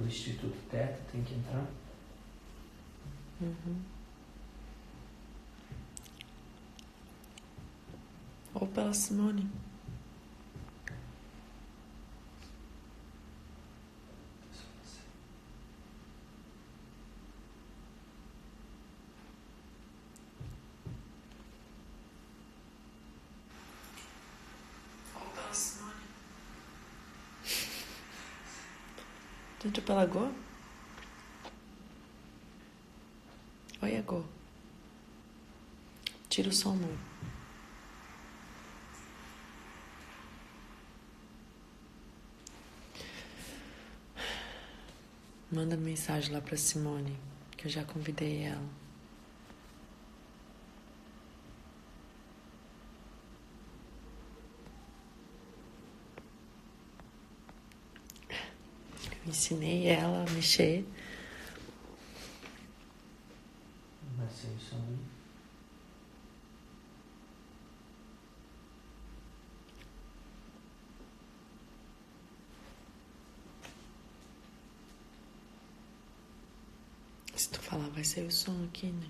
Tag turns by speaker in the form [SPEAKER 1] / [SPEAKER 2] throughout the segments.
[SPEAKER 1] pelo Instituto Teta, tem que entrar.
[SPEAKER 2] Ou pela Simone. Tudo pela Go? Oi, Go. Tira o som, amor. Manda mensagem lá pra Simone, que eu já convidei ela. Eu ensinei ela a mexer.
[SPEAKER 1] Vai ser o som aí.
[SPEAKER 2] Se tu falar, vai sair o som aqui, né?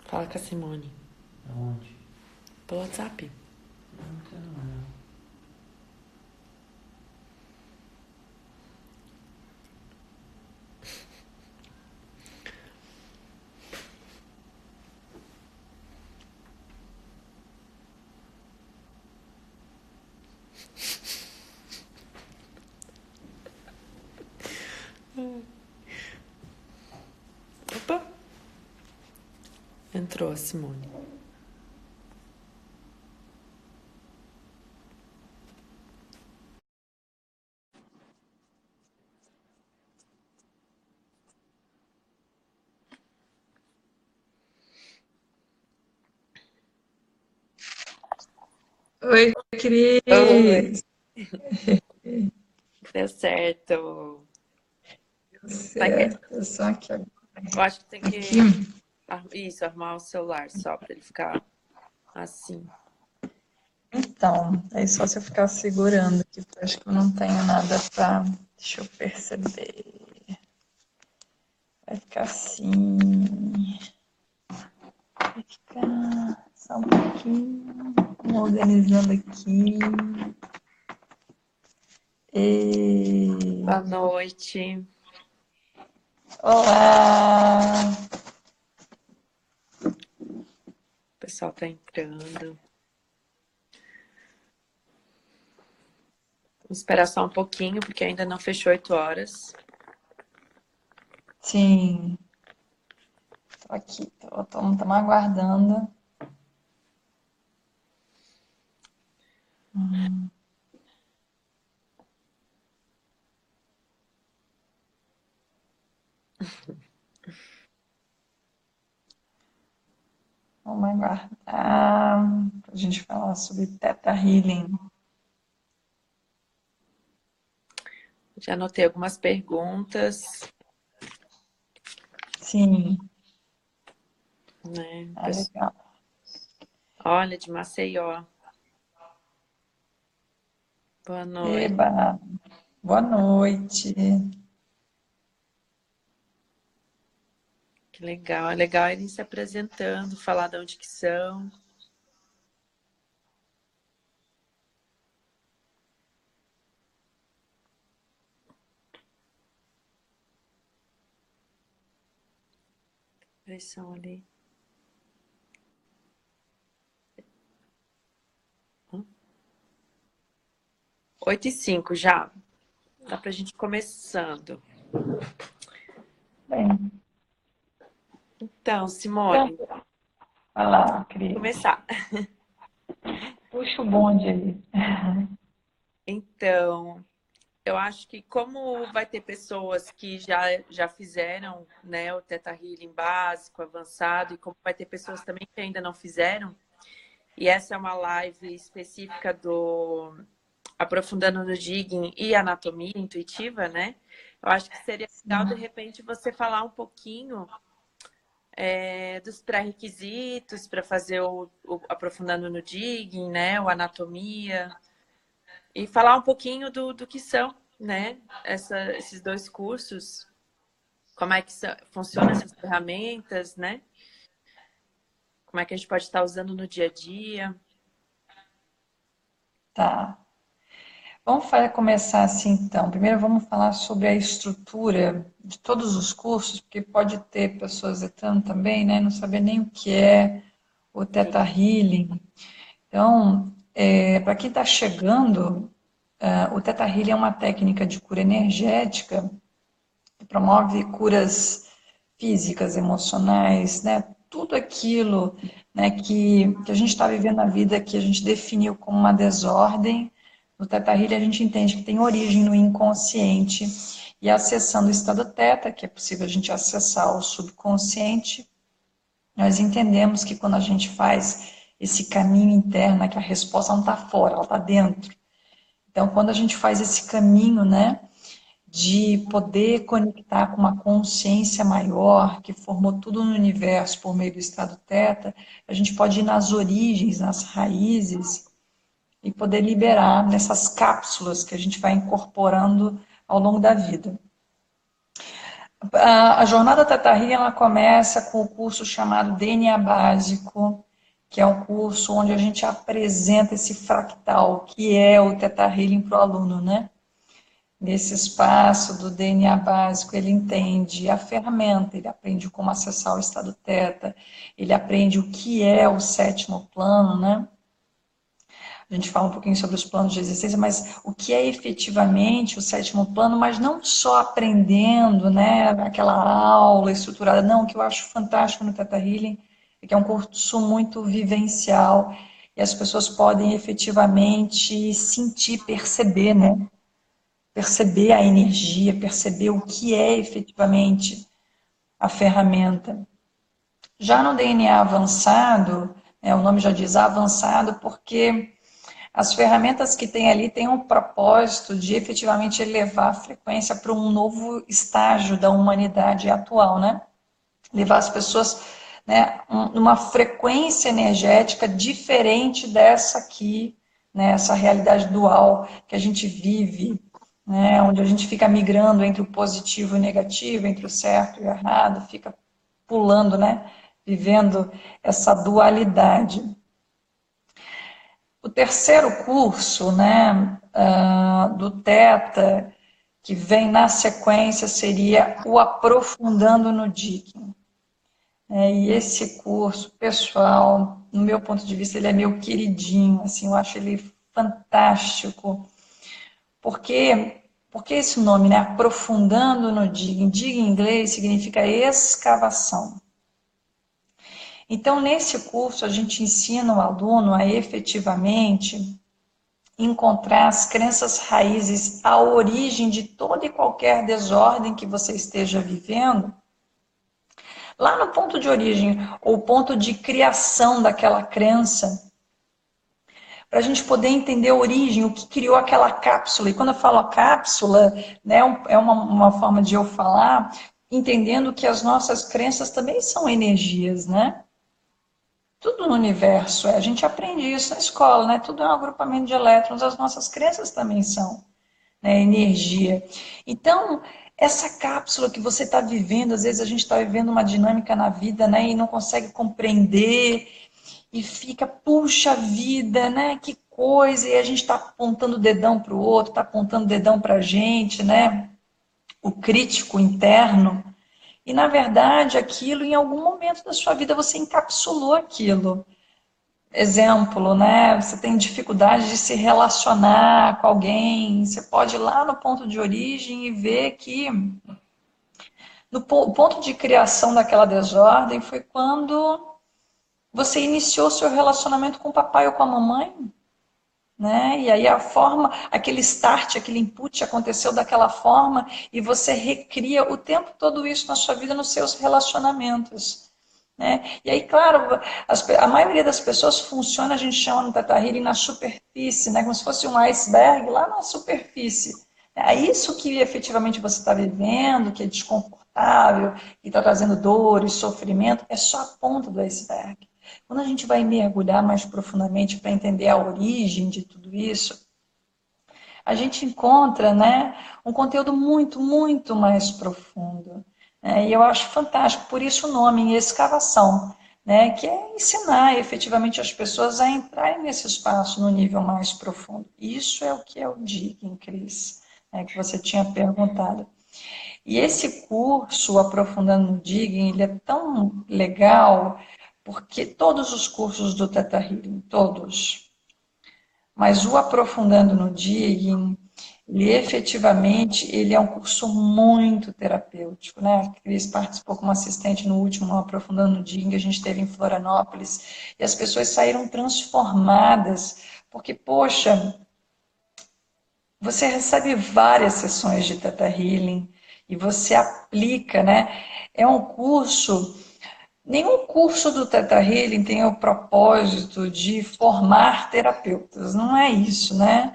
[SPEAKER 2] Fala com a Simone.
[SPEAKER 1] Aonde?
[SPEAKER 2] Pelo WhatsApp.
[SPEAKER 1] Não quero não.
[SPEAKER 2] Opa! Entrou a Simone.
[SPEAKER 3] Oi,
[SPEAKER 2] Oi!
[SPEAKER 3] Cris.
[SPEAKER 2] Deu certo.
[SPEAKER 3] Deu
[SPEAKER 2] Vai que-
[SPEAKER 3] certo. Só que agora.
[SPEAKER 2] Eu acho que tem
[SPEAKER 3] Aqui.
[SPEAKER 2] que isso, arrumar o celular só pra ele ficar assim.
[SPEAKER 3] Então, aí só se eu ficar segurando aqui, porque eu acho que eu não tenho nada pra. Deixa eu perceber. Vai ficar assim. Vai ficar só um pouquinho. Vou organizando aqui. E...
[SPEAKER 2] Boa noite.
[SPEAKER 3] Olá!
[SPEAKER 2] O pessoal tá entrando. Vamos esperar só um pouquinho, porque ainda não fechou 8 horas.
[SPEAKER 3] Sim. Tô aqui, estamos aguardando. Vamos aguardar para a gente falar sobre Theta Healing.
[SPEAKER 2] Já anotei algumas perguntas,
[SPEAKER 3] Sim,
[SPEAKER 2] né?
[SPEAKER 3] legal.
[SPEAKER 2] Olha, de Maceió. Boa noite.
[SPEAKER 3] Eba, boa noite.
[SPEAKER 2] Que legal. É legal eles se apresentando, falar de onde que são. Eles são ali. 8h05 já. Dá pra gente ir começando.
[SPEAKER 3] Bem,
[SPEAKER 2] Então, Simone,
[SPEAKER 3] vai lá, Cris.
[SPEAKER 2] começar.
[SPEAKER 3] Puxa o bonde aí.
[SPEAKER 2] Então, eu acho que como vai ter pessoas que já fizeram, né, o Theta Healing básico, avançado, e como vai ter pessoas também que ainda não fizeram, e essa é uma live específica do Aprofundando no Digging e Anatomia Intuitiva, né? Eu acho que seria legal, de repente, você falar um pouquinho dos pré-requisitos para fazer o aprofundando no digging, né? O anatomia. E falar um pouquinho do que são, né? Esses dois cursos. Como é que funcionam essas ferramentas, né? Como é que a gente pode estar usando no dia a dia.
[SPEAKER 3] Tá. Vamos começar assim, então. Primeiro vamos falar sobre a estrutura de todos os cursos, porque pode ter pessoas entrando também, né? Não saber nem o que é o Theta Healing. Então, para quem está chegando, o Theta Healing é uma técnica de cura energética que promove curas físicas, emocionais, né? Tudo aquilo, né, que a gente está vivendo na vida, que a gente definiu como uma desordem. No Theta Healing a gente entende que tem origem no inconsciente, e acessando o estado Theta, que é possível a gente acessar o subconsciente, nós entendemos que quando a gente faz esse caminho interno, né, que a resposta não está fora, ela está dentro. Então, quando a gente faz esse caminho, né, de poder conectar com uma consciência maior, que formou tudo no universo por meio do estado Theta, a gente pode ir nas origens, nas raízes, e poder liberar nessas cápsulas que a gente vai incorporando ao longo da vida. A jornada Theta Healing, ela começa com o curso chamado DNA Básico, que é um curso onde a gente apresenta esse fractal, que é o Theta Healing para o aluno, né? Nesse espaço do DNA básico, ele entende a ferramenta, ele aprende como acessar o estado Theta, ele aprende o que é o sétimo plano, né? A gente fala um pouquinho sobre os planos de existência, mas o que é efetivamente o sétimo plano, mas não só aprendendo, né, aquela aula estruturada, não, o que eu acho fantástico no Theta Healing é que é um curso muito vivencial, e as pessoas podem efetivamente sentir, perceber, né? Perceber a energia, perceber o que é efetivamente a ferramenta. Já no DNA avançado, o nome já diz avançado, porque as ferramentas que tem ali têm um propósito de efetivamente elevar a frequência para um novo estágio da humanidade atual, né? Levar as pessoas, né, numa frequência energética diferente dessa aqui, né, essa realidade dual que a gente vive, né, onde a gente fica migrando entre o positivo e o negativo, entre o certo e o errado, fica pulando, né, vivendo essa dualidade. O terceiro curso, né, do Theta, que vem na sequência, seria o Aprofundando no Digging. E esse curso, pessoal, no meu ponto de vista, ele é meu queridinho, assim, eu acho ele fantástico. Por que esse nome, né? Aprofundando no Digging. Digging em inglês significa escavação. Então, nesse curso, a gente ensina o aluno a efetivamente encontrar as crenças raízes, a origem de toda e qualquer desordem que você esteja vivendo, lá no ponto de origem, ou ponto de criação daquela crença, para a gente poder entender a origem, o que criou aquela cápsula. E quando eu falo a cápsula, né, é uma forma de eu falar, entendendo que as nossas crenças também são energias, né? Tudo no universo, a gente aprende isso na escola, né? Tudo é um agrupamento de elétrons, as nossas crenças também são, né, energia. Então, essa cápsula que você está vivendo, às vezes a gente está vivendo uma dinâmica na vida, né, e não consegue compreender, e fica, puxa vida, né, que coisa, e a gente está apontando o dedão para o outro, está apontando o dedão para a gente, né, o crítico interno. E, na verdade, aquilo, em algum momento da sua vida, você encapsulou aquilo. Exemplo, né? Você tem dificuldade de se relacionar com alguém, você pode ir lá no ponto de origem e ver que o ponto de criação daquela desordem foi quando você iniciou seu relacionamento com o papai ou com a mamãe, né? E aí a forma, aquele start, aquele input aconteceu daquela forma e você recria o tempo todo isso na sua vida, nos seus relacionamentos. Né? E aí, claro, a maioria das pessoas funciona, a gente chama no Theta Healing, na superfície, né? Como se fosse um iceberg lá na superfície. É isso que efetivamente você está vivendo, que é desconfortável, insuportável, que está trazendo dor e sofrimento, é só a ponta do iceberg. Quando a gente vai mergulhar mais profundamente para entender a origem de tudo isso, a gente encontra, né, um conteúdo muito, muito mais profundo. Né? E eu acho fantástico, por isso o nome, em escavação, né, que é ensinar efetivamente as pessoas a entrarem nesse espaço no nível mais profundo. Isso é o que é o digging, Cris, né, que você tinha perguntado. E esse curso, Aprofundando no Digging, ele é tão legal, porque todos os cursos do Theta Healing, todos, mas o Aprofundando no Digging, ele efetivamente, ele é um curso muito terapêutico, né? A Cris participou como assistente no último Aprofundando no Digging, a gente esteve em Florianópolis, e as pessoas saíram transformadas, porque, poxa, você recebe várias sessões de Theta Healing, e você aplica, né? É um curso. Nenhum curso do Theta Healing tem o propósito de formar terapeutas, não é isso, né?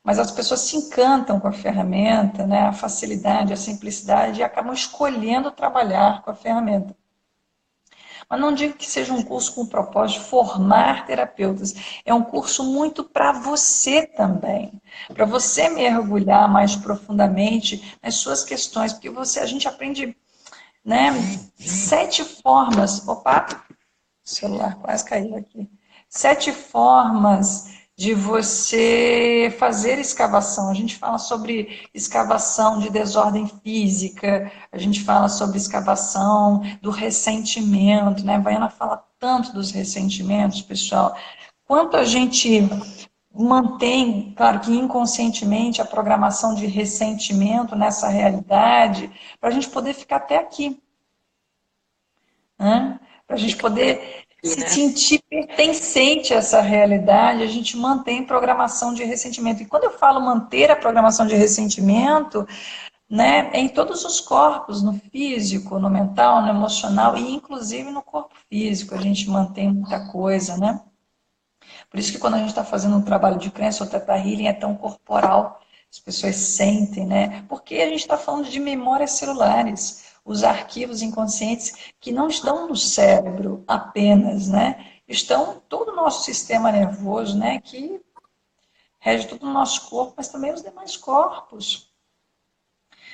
[SPEAKER 3] Mas as pessoas se encantam com a ferramenta, né? A facilidade, a simplicidade, e acabam escolhendo trabalhar com a ferramenta. Mas não digo que seja um curso com o propósito de formar terapeutas. É um curso muito para você também. Para você mergulhar mais profundamente nas suas questões. Porque a gente aprende, né, 7 formas. Opa, o celular quase caiu aqui. 7 formas de você fazer escavação. A gente fala sobre escavação de desordem física, a gente fala sobre escavação do ressentimento, né? A Vaiana fala tanto dos ressentimentos, pessoal. Quanto a gente mantém, claro que inconscientemente, a programação de ressentimento nessa realidade, para a gente poder ficar até aqui, né? Para a gente poder se sentir pertencente a essa realidade, a gente mantém programação de ressentimento. E quando eu falo manter a programação de ressentimento, né, é em todos os corpos, no físico, no mental, no emocional e inclusive no corpo físico, a gente mantém muita coisa, né? Por isso que quando a gente está fazendo um trabalho de crença, o Theta Healing é tão corporal, as pessoas sentem, né? Porque a gente está falando de memórias celulares, os arquivos inconscientes que não estão no cérebro apenas, né? Estão em todo o nosso sistema nervoso, né? Que rege todo o nosso corpo, mas também os demais corpos.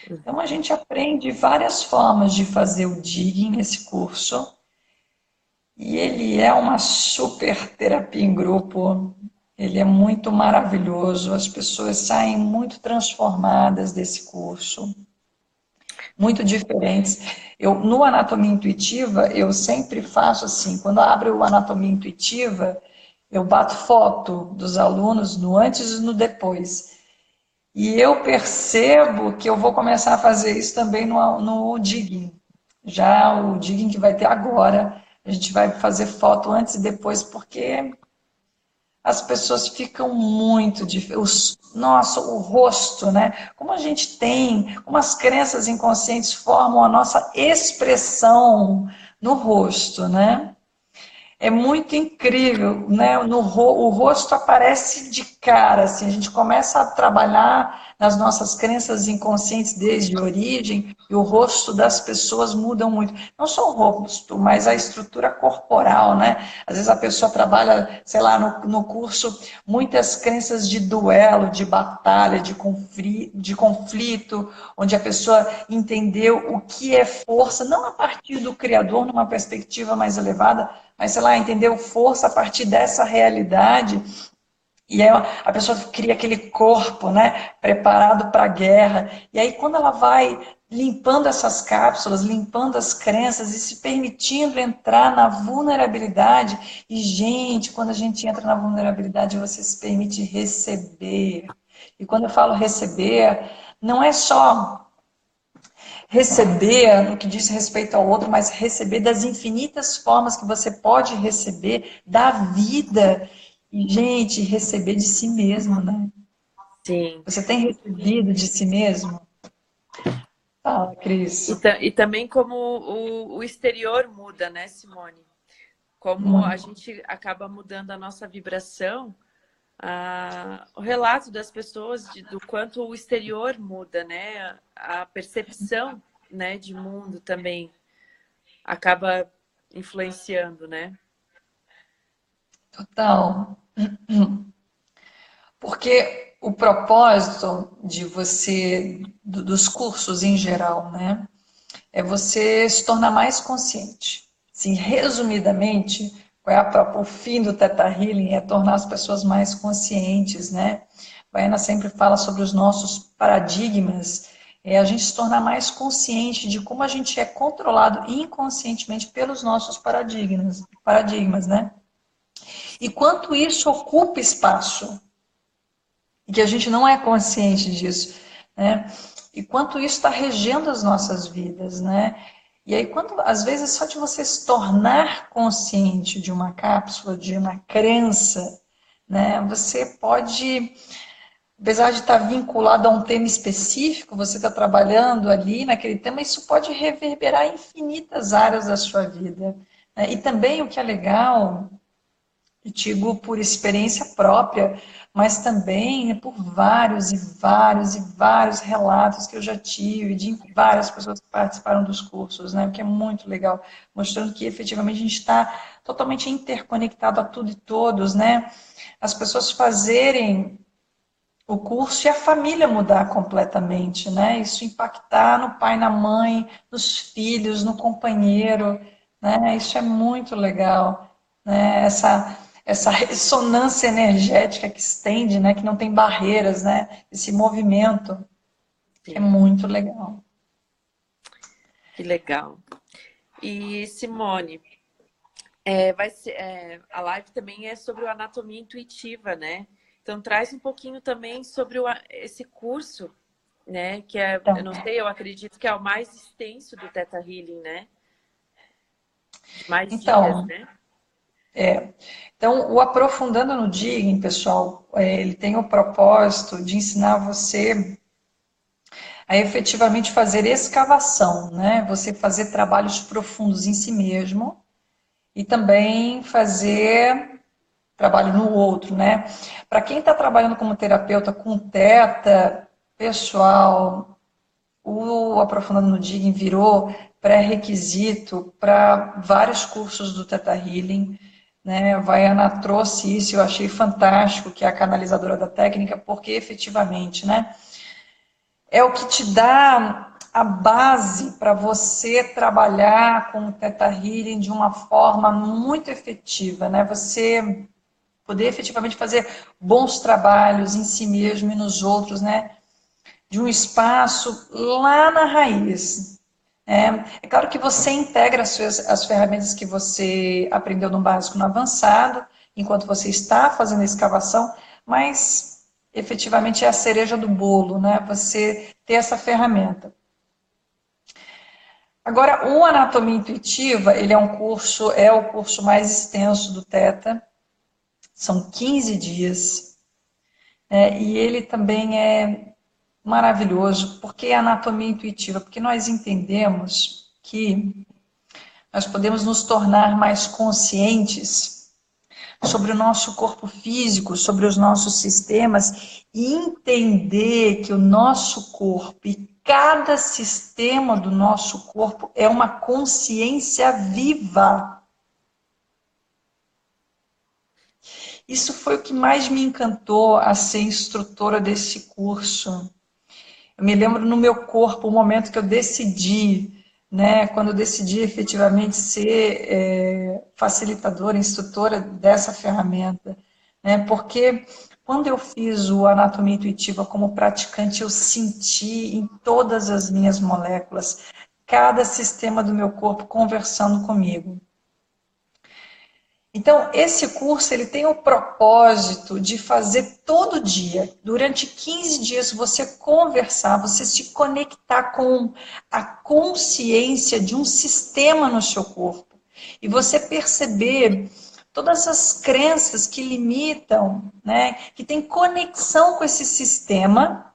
[SPEAKER 3] Então a gente aprende várias formas de fazer o digging nesse curso. E ele é uma super terapia em grupo, ele é muito maravilhoso, as pessoas saem muito transformadas desse curso, muito diferentes. No Anatomia Intuitiva, eu sempre faço assim, quando abro o Anatomia Intuitiva, eu bato foto dos alunos no antes e no depois. E eu percebo que eu vou começar a fazer isso também no Digging. Já o Digging que vai ter agora, a gente vai fazer foto antes e depois, porque as pessoas ficam muito diferentes. Nossa, o rosto, né? Como a gente tem, como as crenças inconscientes formam a nossa expressão no rosto, né? É muito incrível, né? O rosto aparece de cara, assim, a gente começa a trabalhar nas nossas crenças inconscientes desde a origem e o rosto das pessoas muda muito. Não só o rosto, mas a estrutura corporal, né? Às vezes a pessoa trabalha, sei lá, no curso, muitas crenças de duelo, de batalha, de conflito, onde a pessoa entendeu o que é força, não a partir do Criador, numa perspectiva mais elevada, mas, sei lá, entendeu força a partir dessa realidade. E aí a pessoa cria aquele corpo, né, preparado para a guerra. E aí quando ela vai limpando essas cápsulas, limpando as crenças e se permitindo entrar na vulnerabilidade. E, gente, quando a gente entra na vulnerabilidade, você se permite receber. E quando eu falo receber, não é só receber no que diz respeito ao outro, mas receber das infinitas formas que você pode receber da vida. E, gente, receber de si mesmo, né?
[SPEAKER 2] Sim.
[SPEAKER 3] Você tem recebido de si mesmo? Fala, Cris.
[SPEAKER 2] E também como o exterior muda, né, Simone? Como a gente acaba mudando a nossa vibração, o relato das pessoas do quanto o exterior muda, né? A percepção né, de mundo também acaba influenciando, né?
[SPEAKER 3] Total. Porque o propósito de você, dos cursos em geral, né, é você se tornar mais consciente. Sim, resumidamente, o fim do Theta Healing é tornar as pessoas mais conscientes, né? A Baiana sempre fala sobre os nossos paradigmas, é a gente se tornar mais consciente de como a gente é controlado inconscientemente pelos nossos paradigmas, né? E quanto isso ocupa espaço, e que a gente não é consciente disso, né? E quanto isso está regendo as nossas vidas, né? E aí, às vezes, só de você se tornar consciente de uma cápsula, de uma crença, né? Você pode, apesar de estar vinculado a um tema específico, você está trabalhando ali naquele tema, isso pode reverberar em infinitas áreas da sua vida, né? E também o que é legal, eu digo por experiência própria, mas também por vários e vários e vários relatos que eu já tive de várias pessoas que participaram dos cursos, né? Porque é muito legal, mostrando que efetivamente a gente está totalmente interconectado a tudo e todos, né? As pessoas fazerem o curso e a família mudar completamente, né? Isso impactar no pai, na mãe, nos filhos, no companheiro, né? Isso é muito legal, né? Essa ressonância energética que estende, né? Que não tem barreiras, né? Esse movimento que é
[SPEAKER 2] Sim,
[SPEAKER 3] muito legal.
[SPEAKER 2] que legal. E Simone, a live também é sobre o anatomia intuitiva, né? Então traz um pouquinho também sobre esse curso, né? Que é, eu
[SPEAKER 3] Então,
[SPEAKER 2] não sei, eu acredito que é o mais extenso do Theta Healing, né? De mais dias,
[SPEAKER 3] então,
[SPEAKER 2] né?
[SPEAKER 3] então, o Aprofundando no Digging, pessoal, ele tem o propósito de ensinar você a efetivamente fazer escavação, né? Você fazer trabalhos profundos em si mesmo e também fazer trabalho no outro, né? Para quem está trabalhando como terapeuta com teta, pessoal, o Aprofundando no Digging virou pré-requisito para vários cursos do Theta Healing, né? A Vaiana trouxe isso, eu achei fantástico, que é a canalizadora da técnica, porque efetivamente, né? É o que te dá a base para você trabalhar com o Theta Healing de uma forma muito efetiva, né? Você poder efetivamente fazer bons trabalhos em si mesmo e nos outros, né? De um espaço lá na raiz. É claro que você integra as ferramentas que você aprendeu no básico e no avançado, enquanto você está fazendo a escavação, mas efetivamente é a cereja do bolo, né? Você ter essa ferramenta. Agora, o Anatomia Intuitiva, ele é o curso mais extenso do Theta, são 15 dias, né? E ele também é maravilhoso. Por que anatomia intuitiva? Porque nós entendemos que nós podemos nos tornar mais conscientes sobre o nosso corpo físico, sobre os nossos sistemas e entender que o nosso corpo e cada sistema do nosso corpo é uma consciência viva. Isso foi o que mais me encantou a ser instrutora desse curso. Eu me lembro no meu corpo o momento que eu decidi, né, quando eu decidi efetivamente ser facilitadora, instrutora dessa ferramenta, né, porque quando eu fiz o Anatomia Intuitiva como praticante, eu senti em todas as minhas moléculas, cada sistema do meu corpo conversando comigo. Então, esse curso ele tem o propósito de fazer todo dia, durante 15 dias, você conversar, você se conectar com a consciência de um sistema no seu corpo. E você perceber todas as crenças que limitam, né, que tem conexão com esse sistema.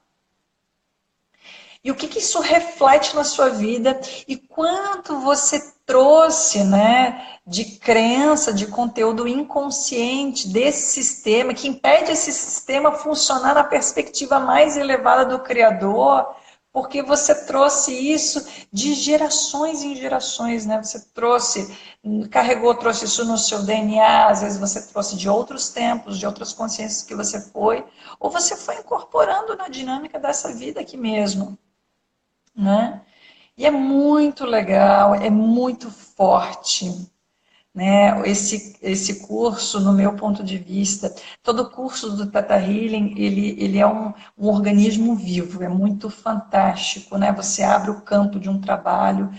[SPEAKER 3] E o que isso reflete na sua vida e quanto você trouxe, né, de crença, de conteúdo inconsciente desse sistema, que impede esse sistema funcionar na perspectiva mais elevada do Criador, porque você trouxe isso de gerações em gerações, né? Você trouxe, trouxe isso no seu DNA, às vezes você trouxe de outros tempos, de outras consciências que você foi, ou você foi incorporando na dinâmica dessa vida aqui mesmo, né? E é muito legal, é muito forte, né? Esse curso, no meu ponto de vista, todo curso do Theta Healing, ele é um organismo vivo, é muito fantástico, né? Você abre o campo de um trabalho,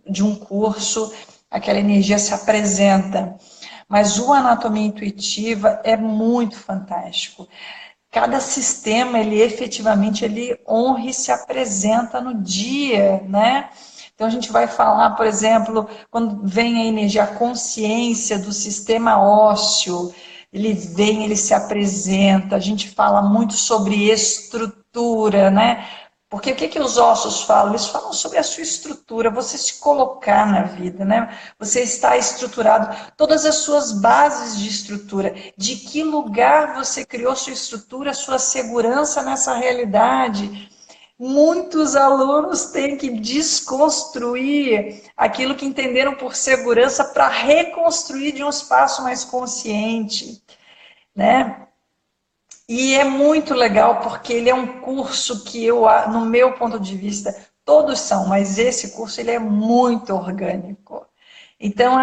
[SPEAKER 3] de um curso, aquela energia se apresenta. Mas o Anatomia Intuitiva é muito fantástico. Cada sistema, ele efetivamente, ele honra e se apresenta no dia, né? Então a gente vai falar, por exemplo, quando vem a energia, a consciência do sistema ósseo, ele vem, ele se apresenta, a gente fala muito sobre estrutura, né? Porque o que os ossos falam? Eles falam sobre a sua estrutura, você se colocar na vida, né? Você está estruturado, todas as suas bases de estrutura, de que lugar você criou sua estrutura, sua segurança nessa realidade. Muitos alunos têm que desconstruir aquilo que entenderam por segurança para reconstruir de um espaço mais consciente, né? E é muito legal porque ele é um curso que eu, no meu ponto de vista, todos são, mas esse curso ele é muito orgânico. Então,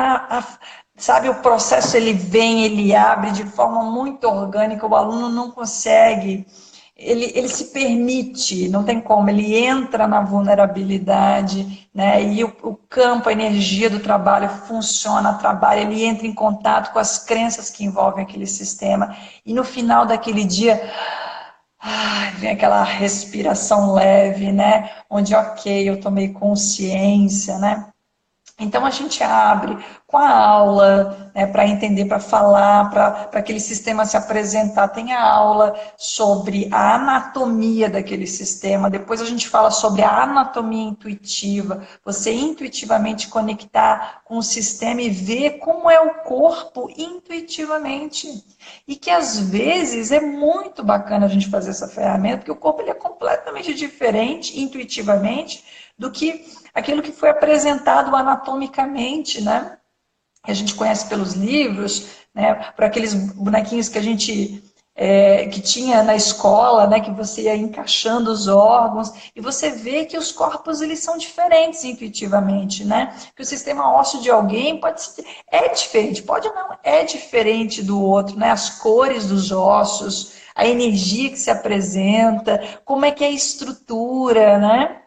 [SPEAKER 3] sabe, o processo ele vem, ele abre de forma muito orgânica, o aluno não consegue, ele se permite, não tem como, ele entra na vulnerabilidade, né? E o campo, a energia do trabalho funciona, trabalha, ele entra em contato com as crenças que envolvem aquele sistema, e no final daquele dia, vem aquela respiração leve, né? Onde, ok, eu tomei consciência, né? Então a gente abre com a aula, né, para entender, para falar, para aquele sistema se apresentar. Tem a aula sobre a anatomia daquele sistema, depois a gente fala sobre a anatomia intuitiva, você intuitivamente conectar com o sistema e ver como é o corpo intuitivamente. E que às vezes é muito bacana a gente fazer essa ferramenta, porque o corpo ele é completamente diferente intuitivamente do que aquilo que foi apresentado anatomicamente, né? Que a gente conhece pelos livros, né? Por aqueles bonequinhos que a gente que tinha na escola, né? Que você ia encaixando os órgãos e você vê que os corpos eles são diferentes intuitivamente, né? Que o sistema ósseo de alguém é diferente, pode não, é diferente do outro, né? As cores dos ossos, a energia que se apresenta, como é que é a estrutura, né?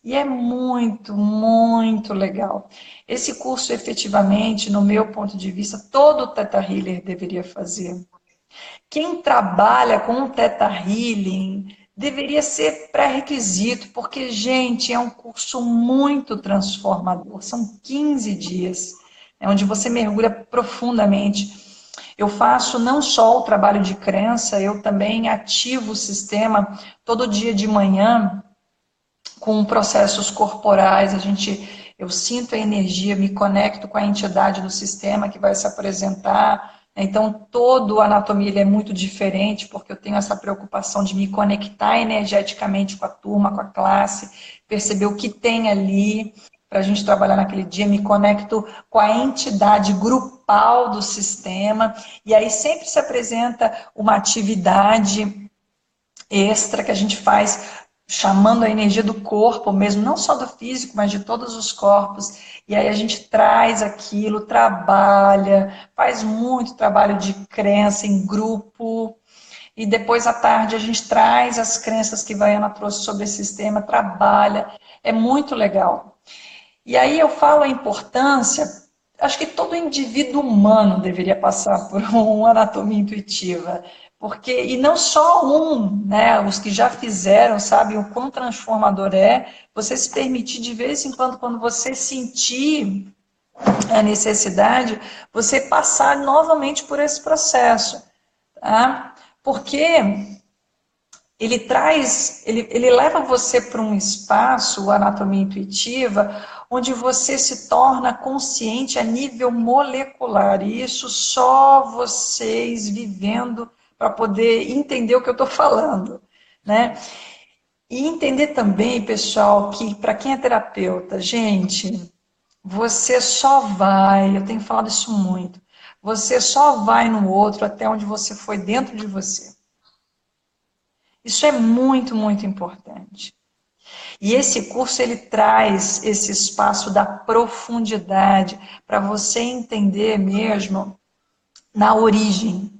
[SPEAKER 3] E é muito, muito legal. Esse curso, efetivamente, no meu ponto de vista, todo Theta Healer deveria fazer. Quem trabalha com o Theta Healing deveria ser pré-requisito, porque, gente, é um curso muito transformador. São 15 dias, onde você mergulha profundamente. Eu faço não só o trabalho de crença, eu também ativo o sistema todo dia de manhã, com processos corporais, eu sinto a energia, me conecto com a entidade do sistema que vai se apresentar. Então, todo a anatomia ele é muito diferente, porque eu tenho essa preocupação de me conectar energeticamente com a turma, com a classe, perceber o que tem ali para a gente trabalhar naquele dia, me conecto com a entidade grupal do sistema, e aí sempre se apresenta uma atividade extra que a gente faz chamando a energia do corpo mesmo, não só do físico, mas de todos os corpos. E aí a gente traz aquilo, trabalha, faz muito trabalho de crença em grupo. E depois à tarde a gente traz as crenças que a Vaiana trouxe sobre esse sistema, trabalha. É muito legal. E aí eu falo a importância, acho que todo indivíduo humano deveria passar por uma anatomia intuitiva. Porque, e não só um, né? Os que já fizeram sabem o quão transformador é você se permitir de vez em quando você sentir a necessidade, você passar novamente por esse processo. Tá? Porque ele leva você para um espaço, a anatomia intuitiva, onde você se torna consciente a nível molecular. E isso só vocês vivendo para poder entender o que eu estou falando, né? E entender também, pessoal, que para quem é terapeuta, gente, você só vai, eu tenho falado isso muito, você só vai no outro até onde você foi dentro de você. Isso é muito, muito importante. E esse curso ele traz esse espaço da profundidade para você entender mesmo na origem.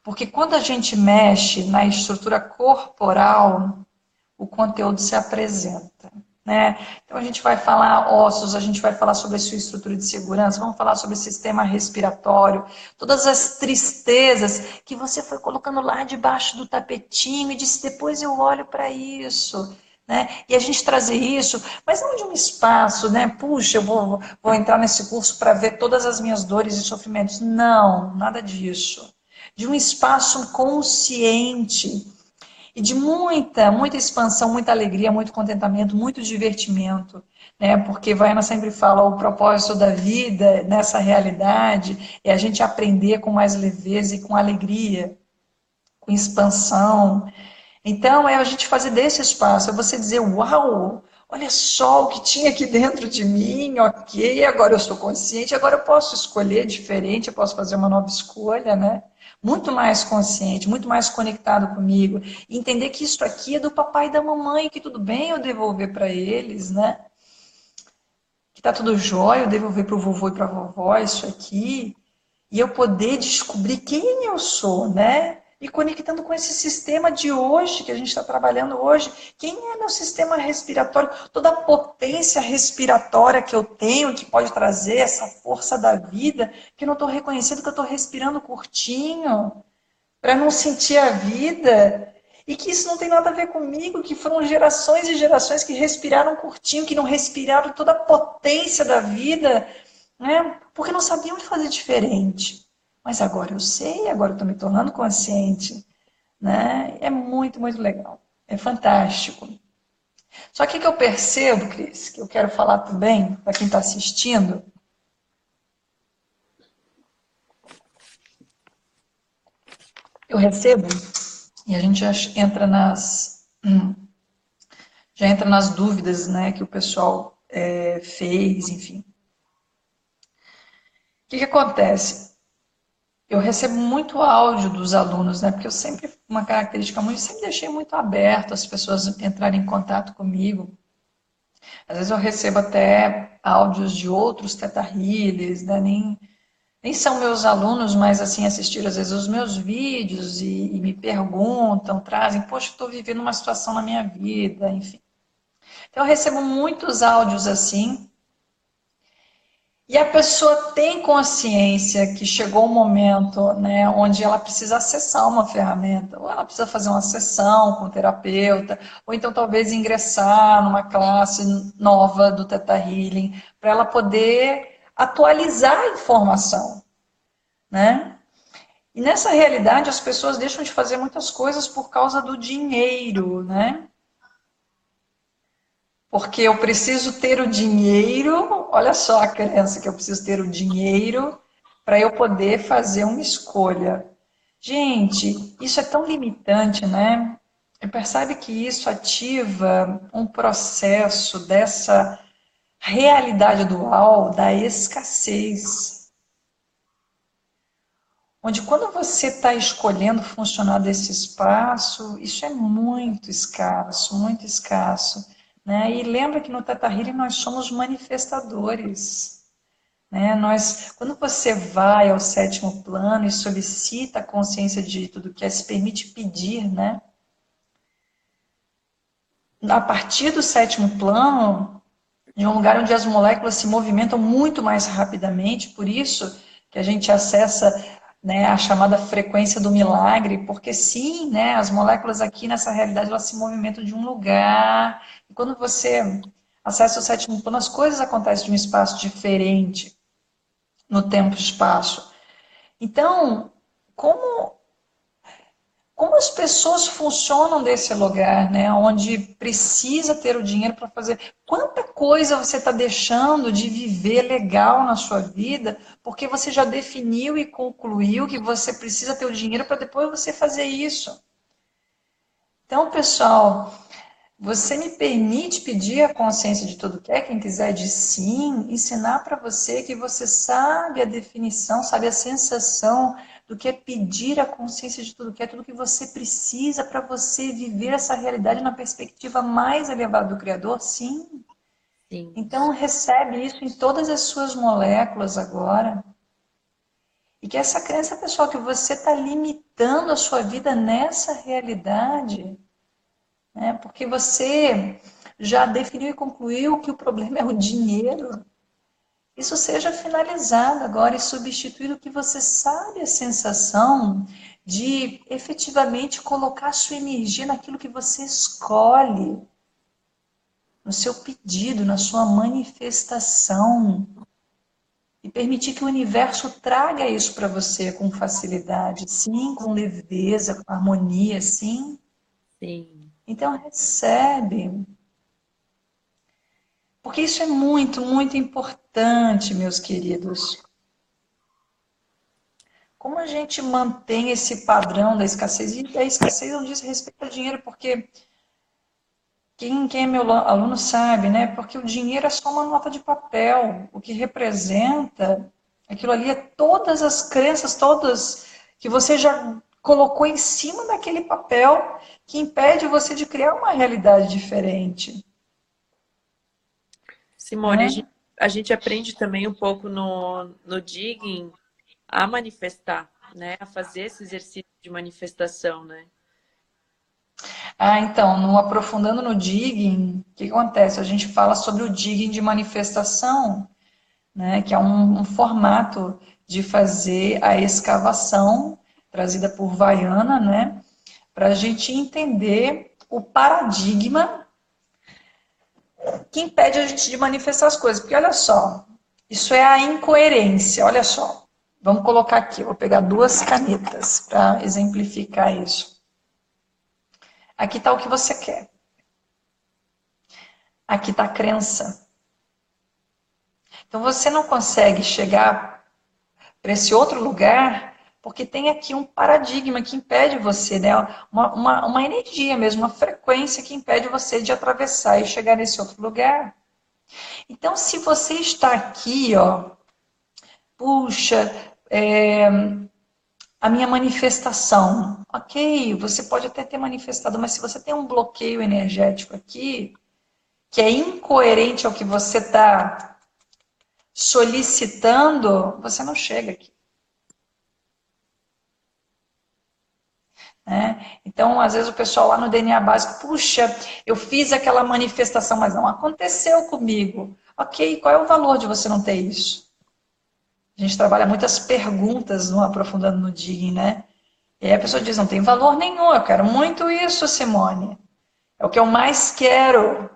[SPEAKER 3] Porque quando a gente mexe na estrutura corporal, o conteúdo se apresenta. Né? Então a gente vai falar ossos, a gente vai falar sobre a sua estrutura de segurança, vamos falar sobre o sistema respiratório, todas as tristezas que você foi colocando lá debaixo do tapetinho e disse, depois eu olho para isso. Né? E a gente trazer isso, mas não de um espaço, né? Puxa, eu vou entrar nesse curso para ver todas as minhas dores e sofrimentos. Não, nada disso. De um espaço consciente e de muita, muita expansão, muita alegria, muito contentamento, muito divertimento, né? Porque Vaiana sempre fala, o propósito da vida nessa realidade é a gente aprender com mais leveza e com alegria, com expansão. Então, é a gente fazer desse espaço, é você dizer, uau, olha só o que tinha aqui dentro de mim, ok, agora eu sou consciente, agora eu posso escolher diferente, eu posso fazer uma nova escolha, né? Muito mais consciente, muito mais conectado comigo. E entender que isso aqui é do papai e da mamãe, que tudo bem eu devolver para eles, né? Que tá tudo jóia, eu devolver para o vovô e para a vovó isso aqui. E eu poder descobrir quem eu sou, né? E conectando com esse sistema de hoje, que a gente está trabalhando hoje. Quem é meu sistema respiratório? Toda a potência respiratória que eu tenho, que pode trazer essa força da vida, que eu não estou reconhecendo que eu estou respirando curtinho, para não sentir a vida. E que isso não tem nada a ver comigo, que foram gerações e gerações que respiraram curtinho, que não respiraram toda a potência da vida, né? Porque não sabiam fazer diferente. Mas agora eu sei, agora eu estou me tornando consciente, né? É muito, muito legal. É fantástico. Só que o que eu percebo, Cris, que eu quero falar também, para quem está assistindo, eu recebo, e a gente já entra nas dúvidas, né, que o pessoal fez, enfim. O que acontece? Eu recebo muito áudio dos alunos, né? Porque eu sempre, uma característica muito, sempre deixei muito aberto as pessoas entrarem em contato comigo. Às vezes eu recebo até áudios de outros teta healers, né? Nem são meus alunos, mas assim, assistiram às vezes os meus vídeos e me perguntam, trazem, poxa, eu estou vivendo uma situação na minha vida, enfim. Então eu recebo muitos áudios assim, e a pessoa tem consciência que chegou um momento, né, onde ela precisa acessar uma ferramenta, ou ela precisa fazer uma sessão com o terapeuta, ou então talvez ingressar numa classe nova do Theta Healing, para ela poder atualizar a informação, né? E nessa realidade as pessoas deixam de fazer muitas coisas por causa do dinheiro, né? Porque eu preciso ter o dinheiro, olha só a crença que eu preciso ter o dinheiro para eu poder fazer uma escolha. Gente, isso é tão limitante, né? E percebe que isso ativa um processo dessa realidade dual da escassez. Onde quando você está escolhendo funcionar desse espaço, isso é muito escasso, muito escasso. Né? E lembra que no Theta Healing nós somos manifestadores. Né? Quando você vai ao sétimo plano e solicita a consciência de tudo que é, se permite pedir, né? A partir do sétimo plano, de um lugar onde as moléculas se movimentam muito mais rapidamente, por isso que a gente acessa, né, a chamada frequência do milagre, porque sim, né, as moléculas aqui nessa realidade elas se movimentam de um lugar. E quando você acessa o sétimo plano, as coisas acontecem de um espaço diferente no tempo e espaço. Então, como as pessoas funcionam desse lugar, né? Onde precisa ter o dinheiro para fazer. Quanta coisa você está deixando de viver legal na sua vida, porque você já definiu e concluiu que você precisa ter o dinheiro para depois você fazer isso. Então, pessoal, Você me permite pedir a consciência de tudo que é, quem quiser de sim, ensinar para você que você sabe a definição, sabe a sensação do que é pedir a consciência de tudo que é, tudo que você precisa para você viver essa realidade na perspectiva mais elevada do Criador? Sim.
[SPEAKER 2] Sim.
[SPEAKER 3] Então recebe isso em todas as suas moléculas agora. E que essa crença, pessoal, que você está limitando a sua vida nessa realidade, né? Porque você já definiu e concluiu que o problema é o dinheiro. Isso seja finalizado agora e substituído, que você sabe a sensação de efetivamente colocar sua energia naquilo que você escolhe, no seu pedido, na sua manifestação. E permitir que o universo traga isso para você com facilidade, sim, com leveza, com harmonia, sim.
[SPEAKER 2] Sim.
[SPEAKER 3] Então recebe. Porque isso é muito, muito importante, meus queridos. Como a gente mantém esse padrão da escassez? E a escassez não diz respeito ao dinheiro, porque quem é meu aluno sabe, né? Porque o dinheiro é só uma nota de papel. O que representa, aquilo ali é todas as crenças, todas que você já colocou em cima daquele papel, que impede você de criar uma realidade diferente.
[SPEAKER 2] Simone,
[SPEAKER 3] Né?
[SPEAKER 2] a gente aprende também um pouco no digging a manifestar, né? A fazer esse exercício de manifestação, né?
[SPEAKER 3] Ah, então, no aprofundando no digging, o que acontece? A gente fala sobre o digging de manifestação, né, que é um formato de fazer a escavação trazida por Vaiana, né, para a gente entender o paradigma que impede a gente de manifestar as coisas. Porque olha só, isso é a incoerência, olha só. Vamos colocar aqui, eu vou pegar 2 canetas para exemplificar isso. Aqui está o que você quer. Aqui está a crença. Então você não consegue chegar para esse outro lugar porque tem aqui um paradigma que impede você, né? Uma energia mesmo, uma frequência que impede você de atravessar e chegar nesse outro lugar. Então, se você está aqui, ó, puxa, a minha manifestação, ok, você pode até ter manifestado, mas se você tem um bloqueio energético aqui, que é incoerente ao que você está solicitando, você não chega aqui. Né? Então, às vezes o pessoal lá no DNA básico, puxa, eu fiz aquela manifestação, mas não aconteceu comigo. Ok, qual é o valor de você não ter isso? A gente trabalha muitas perguntas no Aprofundando no Digging, né? E aí a pessoa diz, não tem valor nenhum, eu quero muito isso, Simone. É o que eu mais quero.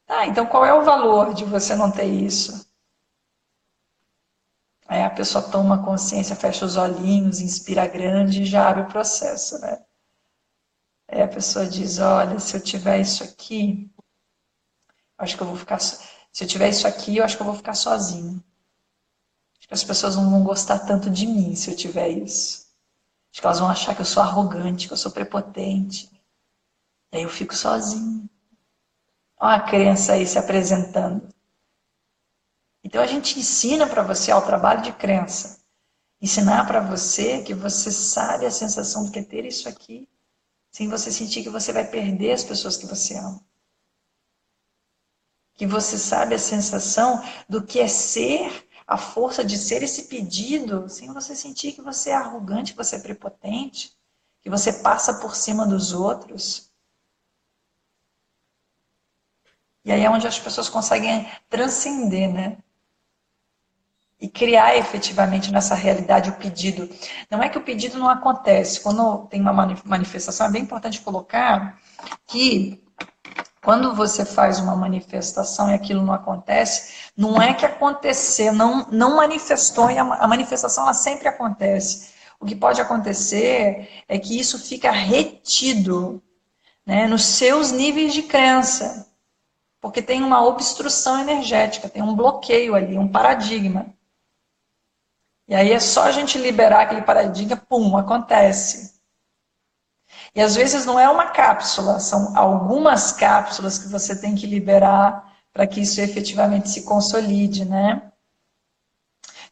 [SPEAKER 3] Tá, então qual é o valor de você não ter isso? Aí a pessoa toma consciência, fecha os olhinhos, inspira grande e já abre o processo, né? Aí a pessoa diz, olha, se eu tiver isso aqui, acho que eu vou ficar. Se eu tiver isso aqui, eu acho que eu vou ficar sozinho. Acho que as pessoas não vão gostar tanto de mim se eu tiver isso. Acho que elas vão achar que eu sou arrogante, que eu sou prepotente. E aí eu fico sozinho. Olha a crença aí se apresentando. Então a gente ensina para você ao trabalho de crença. Ensinar para você que você sabe a sensação do que é ter isso aqui, sem você sentir que você vai perder as pessoas que você ama. Que você sabe a sensação do que é ser, a força de ser esse pedido, sem você sentir que você é arrogante, que você é prepotente, que você passa por cima dos outros. E aí é onde as pessoas conseguem transcender, né? E criar efetivamente nessa realidade o pedido. Não é que o pedido não acontece. Quando tem uma manifestação, é bem importante colocar que quando você faz uma manifestação e aquilo não acontece, não é que aconteceu, não manifestou, e a manifestação ela sempre acontece. O que pode acontecer é que isso fica retido, né, nos seus níveis de crença, porque tem uma obstrução energética, tem um bloqueio ali, um paradigma. E aí é só a gente liberar aquele paradigma, pum, acontece. E às vezes não é uma cápsula, são algumas cápsulas que você tem que liberar para que isso efetivamente se consolide, né?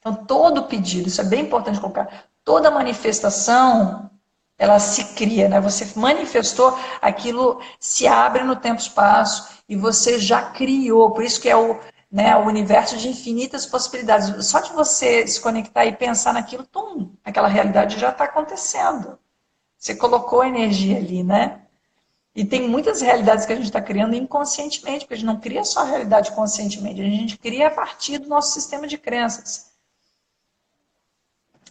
[SPEAKER 3] Então, todo pedido, isso é bem importante colocar, toda manifestação, ela se cria, né? Você manifestou, aquilo se abre no tempo-espaço e você já criou. Por isso que é o universo de infinitas possibilidades. Só de você se conectar e pensar naquilo, aquela realidade já está acontecendo. Você colocou energia ali, né? E tem muitas realidades que a gente está criando inconscientemente, porque a gente não cria só a realidade conscientemente, a gente cria a partir do nosso sistema de crenças.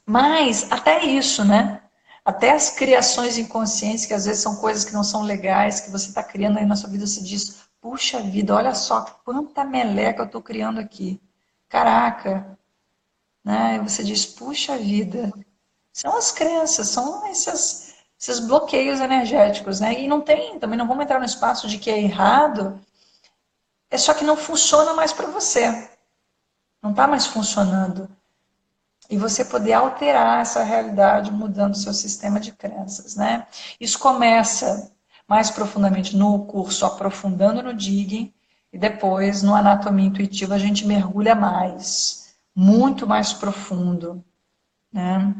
[SPEAKER 3] Mas até isso, né? Até as criações inconscientes, que às vezes são coisas que não são legais, que você está criando aí na sua vida, você diz, puxa vida, olha só quanta meleca eu estou criando aqui. Caraca! Né? E você diz, puxa vida. São as crenças, são esses bloqueios energéticos, né? E também não vamos entrar no espaço de que é errado, é só que não funciona mais para você. Não está mais funcionando. E você poder alterar essa realidade mudando o seu sistema de crenças, né? Isso começa mais profundamente no curso Aprofundando no Digging e depois no Anatomia Intuitiva a gente mergulha mais, muito mais profundo, né?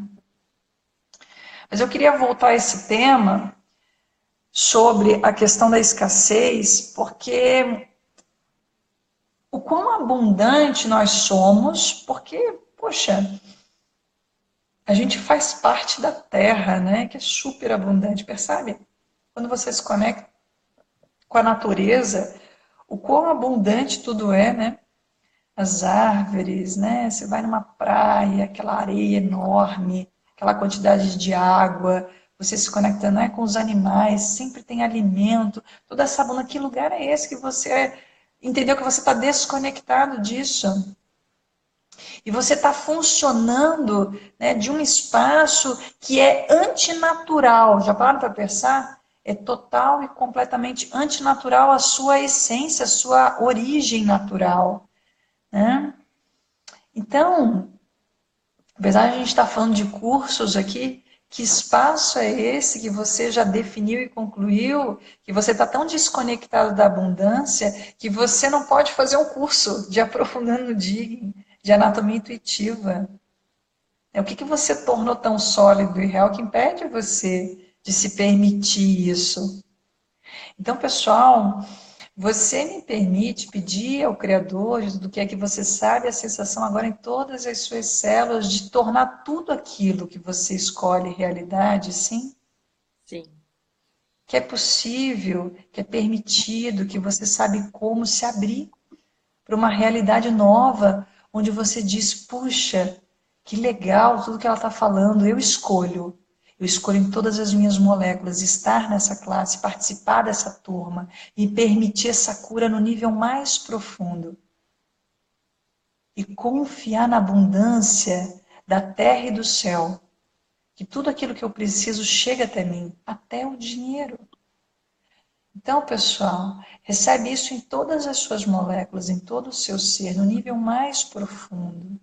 [SPEAKER 3] Mas eu queria voltar a esse tema sobre a questão da escassez, porque o quão abundante nós somos, porque, poxa, a gente faz parte da Terra, né? Que é super abundante, percebe? Quando você se conecta com a natureza, o quão abundante tudo é, né? As árvores, né? Você vai numa praia, aquela areia enorme, aquela quantidade de água, você se conecta, né, com os animais, sempre tem alimento, toda essa abundância. Que lugar é esse que você entendeu que você está desconectado disso? E você está funcionando, né, de um espaço que é antinatural. Já pararam para pensar? É total e completamente antinatural a sua essência, a sua origem natural, né? Então, apesar de a gente estar falando de cursos aqui, que espaço é esse que você já definiu e concluiu, que você está tão desconectado da abundância, que você não pode fazer um curso de aprofundando no digging, de anatomia intuitiva. O que você tornou tão sólido e real que impede você de se permitir isso? Então, pessoal, você me permite pedir ao Criador do que é que você sabe, a sensação agora em todas as suas células de tornar tudo aquilo que você escolhe realidade, sim?
[SPEAKER 2] Sim.
[SPEAKER 3] Que é possível, que é permitido, que você sabe como se abrir para uma realidade nova, onde você diz, puxa, que legal tudo que ela está falando, eu escolho. Eu escolho em todas as minhas moléculas estar nessa classe, participar dessa turma e permitir essa cura no nível mais profundo. E confiar na abundância da terra e do céu. Que tudo aquilo que eu preciso chega até mim, até o dinheiro. Então, pessoal, recebe isso em todas as suas moléculas, em todo o seu ser, no nível mais profundo.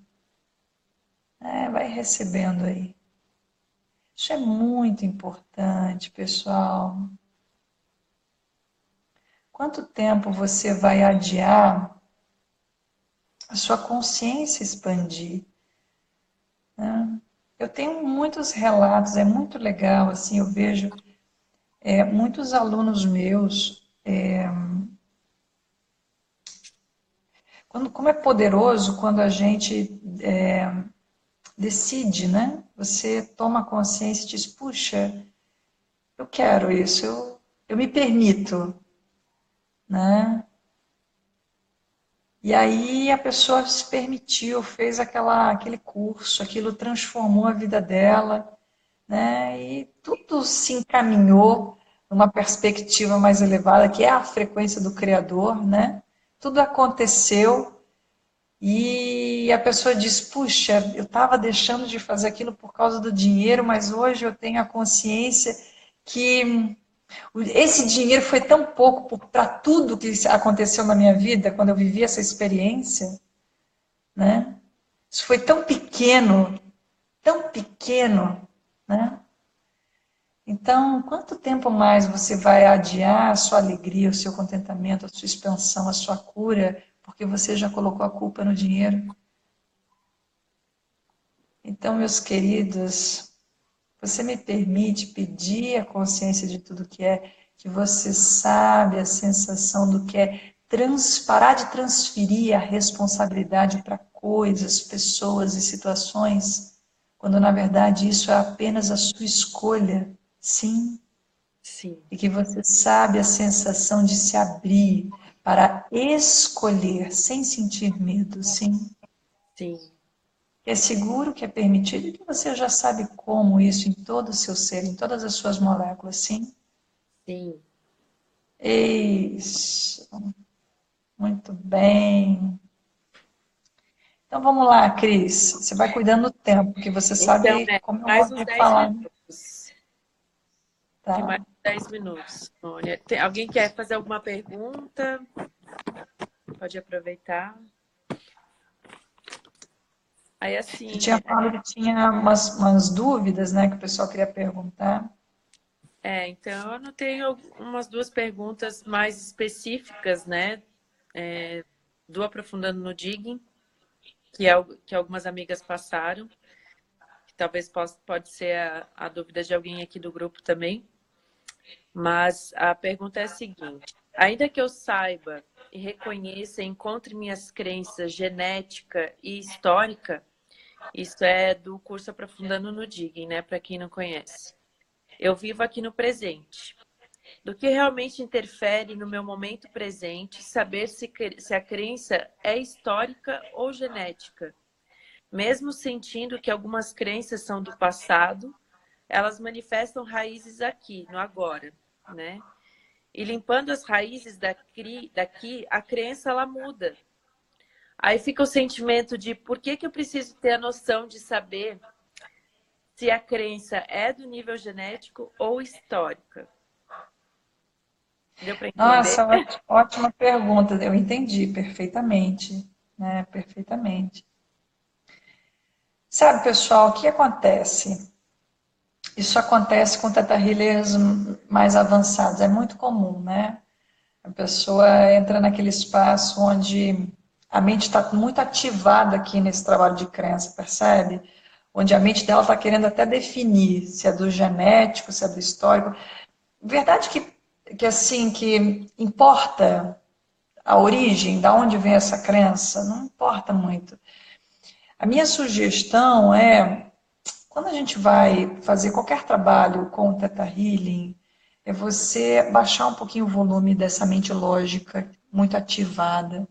[SPEAKER 3] Vai recebendo aí. Isso é muito importante, pessoal. Quanto tempo você vai adiar a sua consciência expandir? Né? Eu tenho muitos relatos, é muito legal, assim, eu vejo muitos alunos meus, como é poderoso quando a gente decide, né? Você toma consciência e diz, puxa, eu quero isso, eu me permito, né? E aí a pessoa se permitiu, fez aquele curso, aquilo transformou a vida dela, né? E tudo se encaminhou numa perspectiva mais elevada, que é a frequência do Criador, né? Tudo aconteceu e a pessoa diz, puxa, eu estava deixando de fazer aquilo por causa do dinheiro, mas hoje eu tenho a consciência que esse dinheiro foi tão pouco para tudo que aconteceu na minha vida, quando eu vivi essa experiência, né? Isso foi tão pequeno, né? Então, quanto tempo mais você vai adiar a sua alegria, o seu contentamento, a sua expansão, a sua cura, porque você já colocou a culpa no dinheiro? Então, meus queridos, você me permite pedir a consciência de tudo que você sabe a sensação do que é parar de transferir a responsabilidade para coisas, pessoas e situações, quando na verdade isso é apenas a sua escolha, sim?
[SPEAKER 2] Sim,
[SPEAKER 3] E que você sabe a sensação de se abrir para escolher sem sentir medo, sim?
[SPEAKER 2] sim,
[SPEAKER 3] Que é seguro, que é permitido e que você já sabe como isso em todo o seu ser, em todas as suas moléculas, sim?
[SPEAKER 2] sim.
[SPEAKER 3] Isso, muito bem. Então vamos lá, Cris. Você vai cuidando do tempo, que você
[SPEAKER 2] Então,
[SPEAKER 3] sabe como eu
[SPEAKER 2] mais
[SPEAKER 3] gosto
[SPEAKER 2] uns
[SPEAKER 3] de
[SPEAKER 2] 10
[SPEAKER 3] falar, né?
[SPEAKER 2] minutos. De mais
[SPEAKER 3] Tá?
[SPEAKER 2] 10 minutos, Mônia. Alguém quer fazer alguma pergunta? Pode aproveitar. Aí,
[SPEAKER 3] Você
[SPEAKER 2] assim,
[SPEAKER 3] tinha falado que tinha umas dúvidas, né, que o pessoal queria perguntar.
[SPEAKER 2] então eu anotei umas duas perguntas mais específicas, né? Do Aprofundando no Digging, que algumas amigas passaram, que talvez pode ser a dúvida de alguém aqui do grupo também. Mas a pergunta é a seguinte: ainda que eu saiba e reconheça e encontre minhas crenças genética e histórica, isso é do curso Aprofundando no Digging, né? Para quem não conhece. Eu vivo aqui no presente. Do que realmente interfere no meu momento presente, saber se a crença é histórica ou genética. Mesmo sentindo que algumas crenças são do passado, elas manifestam raízes aqui, no agora, né? E limpando as raízes daqui, a crença ela muda. Aí fica o sentimento de por que eu preciso ter a noção de saber se a crença é do nível genético ou histórica. Deu para entender?
[SPEAKER 3] Nossa, ótima pergunta. Eu entendi perfeitamente, né? Perfeitamente. Sabe, pessoal, o que acontece? Isso acontece com teta healers mais avançados, é muito comum, né? A pessoa entra naquele espaço onde a mente está muito ativada aqui nesse trabalho de crença, percebe? Onde a mente dela está querendo até definir se é do genético, se é do histórico. Verdade que assim, que importa a origem, da onde vem essa crença, não importa muito. A minha sugestão é, quando a gente vai fazer qualquer trabalho com o Theta Healing, é você baixar um pouquinho o volume dessa mente lógica muito ativada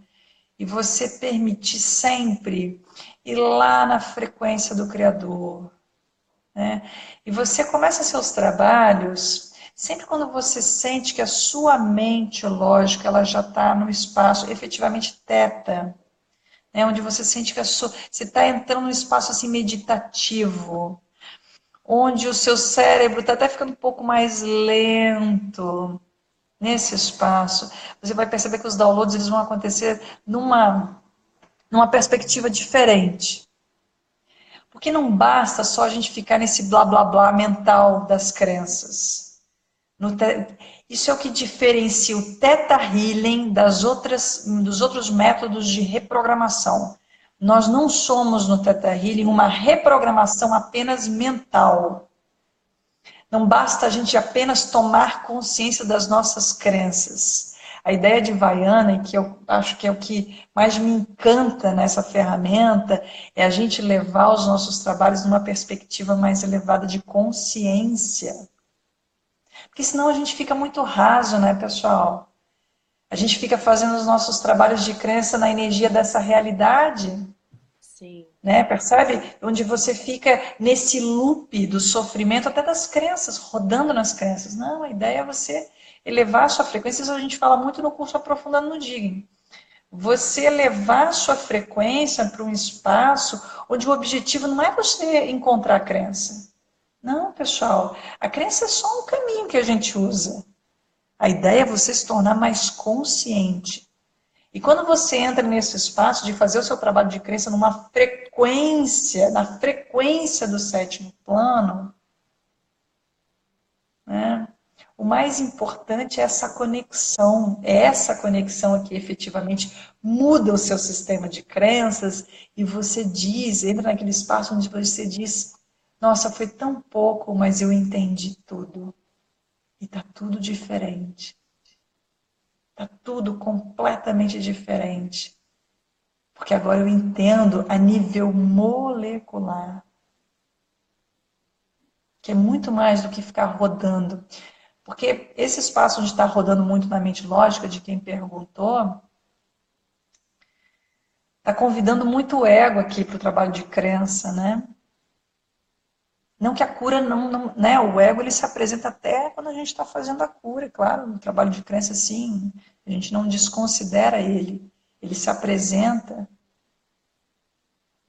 [SPEAKER 3] e você permitir sempre ir lá na frequência do Criador, né? E você começa seus trabalhos sempre quando você sente que a sua mente lógica ela já está no espaço efetivamente teta, né? Onde você sente que você está entrando num espaço assim meditativo, onde o seu cérebro está até ficando um pouco mais lento nesse espaço. Você vai perceber que os downloads eles vão acontecer numa perspectiva diferente. Porque não basta só a gente ficar nesse blá blá blá mental das crenças. Isso é o que diferencia o Theta Healing dos outros métodos de reprogramação. Nós não somos no Theta Healing uma reprogramação apenas mental. Não basta a gente apenas tomar consciência das nossas crenças. A ideia de Vaiana, e que eu acho que é o que mais me encanta nessa ferramenta, é a gente levar os nossos trabalhos numa perspectiva mais elevada de consciência. Porque senão a gente fica muito raso, né, pessoal? A gente fica fazendo os nossos trabalhos de crença na energia dessa realidade,
[SPEAKER 2] Sim,
[SPEAKER 3] né? Percebe? Onde você fica nesse loop do sofrimento, até das crenças, rodando nas crenças. Não, a ideia é você elevar a sua frequência. Isso a gente fala muito no curso Aprofundando no Digging. Você elevar a sua frequência para um espaço onde o objetivo não é você encontrar a crença. Não, pessoal. A crença é só um caminho que a gente usa. A ideia é você se tornar mais consciente. E quando você entra nesse espaço de fazer o seu trabalho de crença numa frequência, na frequência do sétimo plano, né? O mais importante é essa conexão aqui efetivamente muda o seu sistema de crenças e você diz, entra naquele espaço onde você diz, nossa, foi tão pouco, mas eu entendi tudo. E tá tudo diferente. Tá tudo completamente diferente. Porque agora eu entendo a nível molecular. Que é muito mais do que ficar rodando. Porque esse espaço onde está rodando muito na mente lógica de quem perguntou, está convidando muito o ego aqui para o trabalho de crença, né? Não que a cura não, né? O ego ele se apresenta até quando a gente está fazendo a cura, claro, no trabalho de crença sim, a gente não desconsidera ele, ele se apresenta.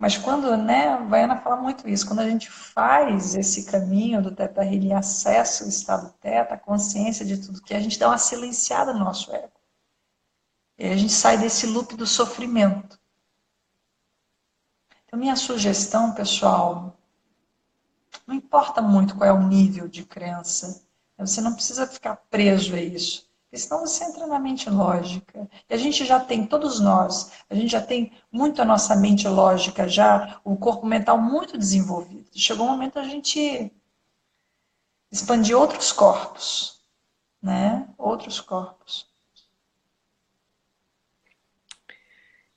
[SPEAKER 3] Mas quando, né, a Baiana fala muito isso, quando a gente faz esse caminho do Theta Healing, acessa o estado Theta, a consciência de tudo que a gente dá uma silenciada no nosso ego. E a gente sai desse loop do sofrimento. Então, minha sugestão, pessoal, não importa muito qual é o nível de crença, você não precisa ficar preso a isso. Porque senão você entra na mente lógica. E a gente já tem, todos nós, a gente já tem muito a nossa mente lógica, já o corpo mental muito desenvolvido. Chegou o momento a gente expandir outros corpos, né? Outros corpos.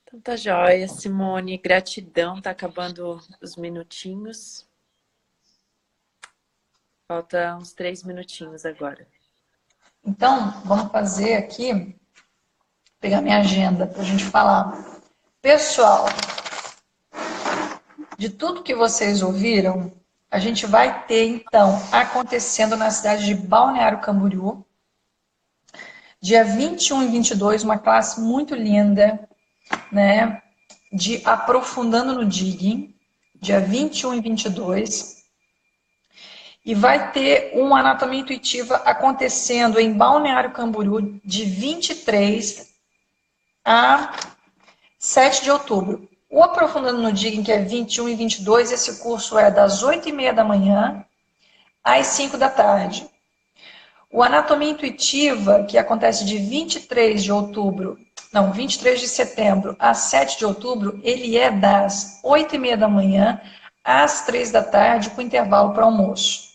[SPEAKER 2] Então tá joia, Simone. Gratidão. Tá acabando os minutinhos. Falta uns 3 minutinhos agora.
[SPEAKER 3] Então, vamos fazer aqui, pegar minha agenda para a gente falar. Pessoal, de tudo que vocês ouviram, a gente vai ter, então, acontecendo na cidade de Balneário Camboriú, dia 21 e 22, uma classe muito linda, né, de Aprofundando no Digging, dia 21 e 22. E vai ter uma anatomia intuitiva acontecendo em Balneário Camboriú, de 23 a 7 de outubro. O Aprofundando no Digging, que é 21 e 22, esse curso é das 8h30 da manhã às 5 da tarde. O Anatomia Intuitiva, que acontece de 23 de setembro a 7 de outubro, ele é das 8h30 da manhã às 3 da tarde, com intervalo para almoço.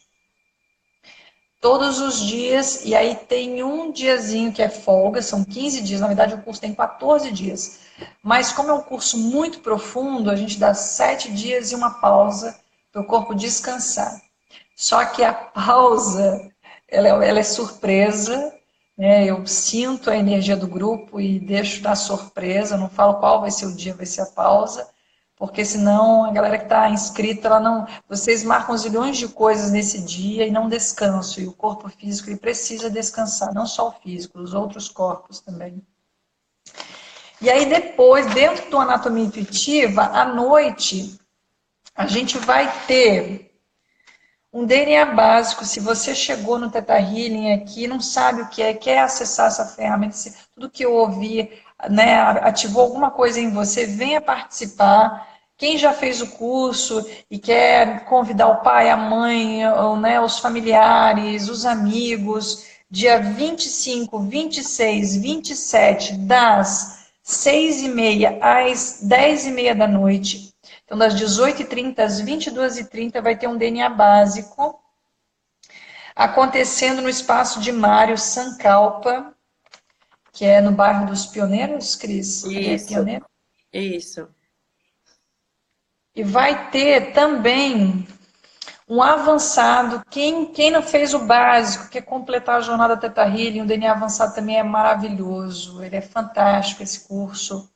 [SPEAKER 3] Todos os dias, e aí tem um diazinho que é folga, são 15 dias, na verdade o curso tem 14 dias. Mas como é um curso muito profundo, a gente dá 7 dias e uma pausa para o corpo descansar. Só que a pausa, ela é surpresa, né? Eu sinto a energia do grupo e deixo na surpresa, não falo qual vai ser o dia, vai ser a pausa, porque senão a galera que está inscrita, ela não, vocês marcam zilhões de coisas nesse dia e não descansam, e o corpo físico ele precisa descansar, não só o físico, os outros corpos também. E aí depois, dentro do Anatomia Intuitiva, à noite, a gente vai ter um DNA básico. Se você chegou no Theta Healing aqui, não sabe o que é, quer acessar essa ferramenta, tudo que eu ouvi, né, ativou alguma coisa em você, venha participar. Quem já fez o curso e quer convidar o pai, a mãe, ou, né, os familiares, os amigos, dia 25, 26, 27, das 6h30 às 10h30 da noite. Então, das 18h30 às 22h30 vai ter um DNA básico acontecendo no espaço de Mário Sankalpa, que é no bairro dos Pioneiros, Cris?
[SPEAKER 2] Isso,
[SPEAKER 3] é Pioneiro?
[SPEAKER 2] Isso.
[SPEAKER 3] E vai ter também um avançado, quem não fez o básico, quer completar a jornada Theta Healing, o DNA avançado também é maravilhoso, ele é fantástico esse curso.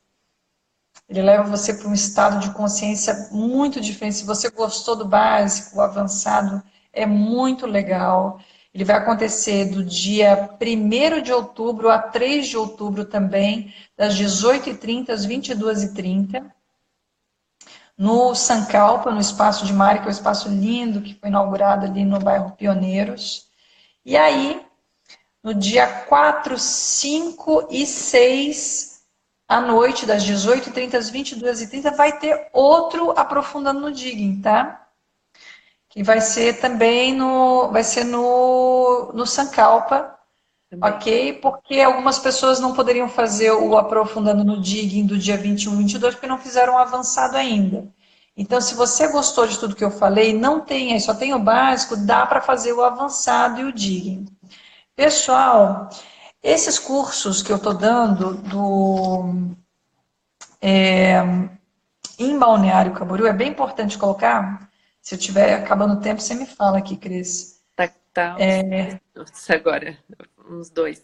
[SPEAKER 3] Ele leva você para um estado de consciência muito diferente. Se você gostou do básico, o avançado é muito legal. Ele vai acontecer do dia 1º de outubro a 3 de outubro também, das 18h30 às 22h30. No Sankalpa, no Espaço de Mari, que é um espaço lindo, que foi inaugurado ali no bairro Pioneiros. E aí, no dia 4, 5 e 6 à noite, das 18h30 às 22h30, vai ter outro Aprofundando no Digging, tá? que vai ser também no Sankalpa,
[SPEAKER 2] Também.
[SPEAKER 3] ok? Porque algumas pessoas não poderiam fazer o aprofundando no digging do dia 21, 22, porque não fizeram o avançado ainda. Então, se você gostou de tudo que eu falei, não tem, só tem o básico, dá para fazer o avançado e o digging. Pessoal, esses cursos que eu estou dando em Balneário Camboriú, é bem importante colocar. Se eu estiver acabando o tempo, você me fala aqui, Cris.
[SPEAKER 2] Tá uns 2 minutos agora, uns 2.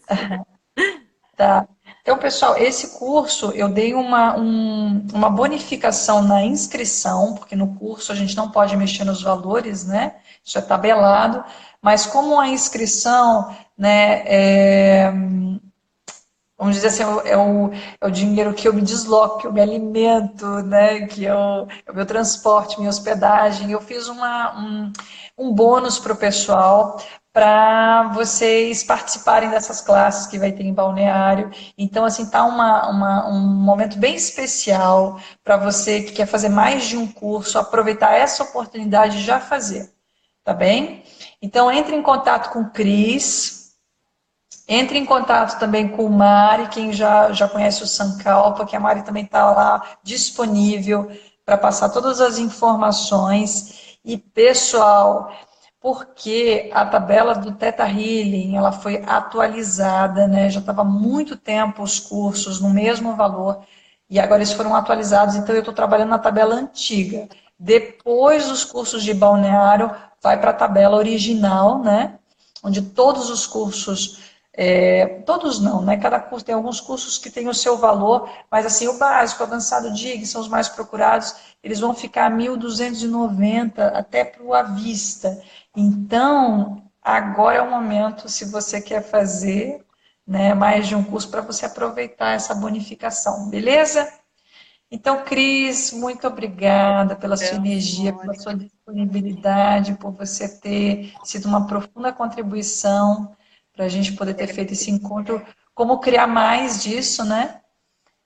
[SPEAKER 3] Tá. Então, pessoal, esse curso eu dei uma bonificação na inscrição, porque no curso a gente não pode mexer nos valores, né? Isso é tabelado, mas como a inscrição, né, vamos dizer assim, é o dinheiro que eu me desloco, que eu me alimento, né, é o meu transporte, minha hospedagem. Eu fiz um bônus para o pessoal para vocês participarem dessas classes que vai ter em Balneário. Então, assim, tá um momento bem especial para você que quer fazer mais de um curso, aproveitar essa oportunidade e já fazer, tá bem? Então, entre em contato com o Cris. Entre em contato também com o Mari, quem já conhece o Sankalpa, que a Mari também está lá disponível para passar todas as informações. E, pessoal, porque a tabela do Theta Healing ela foi atualizada, né? Já estava há muito tempo os cursos no mesmo valor, e agora eles foram atualizados, então eu estou trabalhando na tabela antiga. Depois dos cursos de balneário, vai para a tabela original, né? Onde todos os cursos todos não, né? Cada curso tem alguns cursos que têm o seu valor, mas assim, o básico, o avançado DIG, são os mais procurados, eles vão ficar 1.290 até para o à vista. Então, agora é o momento, se você quer fazer, né, mais de um curso, para você aproveitar essa bonificação, beleza? Então, Cris, muito obrigada pela sua
[SPEAKER 2] Então,
[SPEAKER 3] energia, pela
[SPEAKER 2] Mônica,
[SPEAKER 3] sua disponibilidade, por você ter sido uma profunda contribuição para a gente poder ter feito esse encontro. Como criar mais disso, né?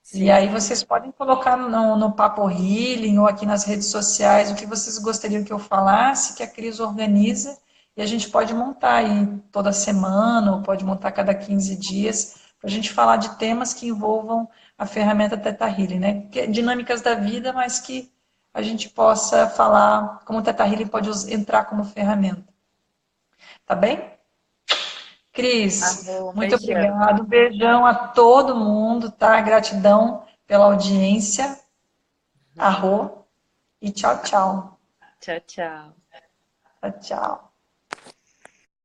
[SPEAKER 3] E
[SPEAKER 2] sim,
[SPEAKER 3] aí vocês podem colocar no Papo Healing ou aqui nas redes sociais o que vocês gostariam que eu falasse, que a Cris organiza, e a gente pode montar aí toda semana, ou pode montar a cada 15 dias, para a gente falar de temas que envolvam a ferramenta Theta Healing, né? Dinâmicas da vida, mas que a gente possa falar como o Theta Healing pode entrar como ferramenta. Tá bem? Cris,
[SPEAKER 2] um
[SPEAKER 3] muito
[SPEAKER 2] beijão.
[SPEAKER 3] obrigado. Beijão a todo mundo, tá? Gratidão pela audiência. Arro e tchau, tchau.
[SPEAKER 2] Tchau, tchau.
[SPEAKER 3] Tchau, tchau.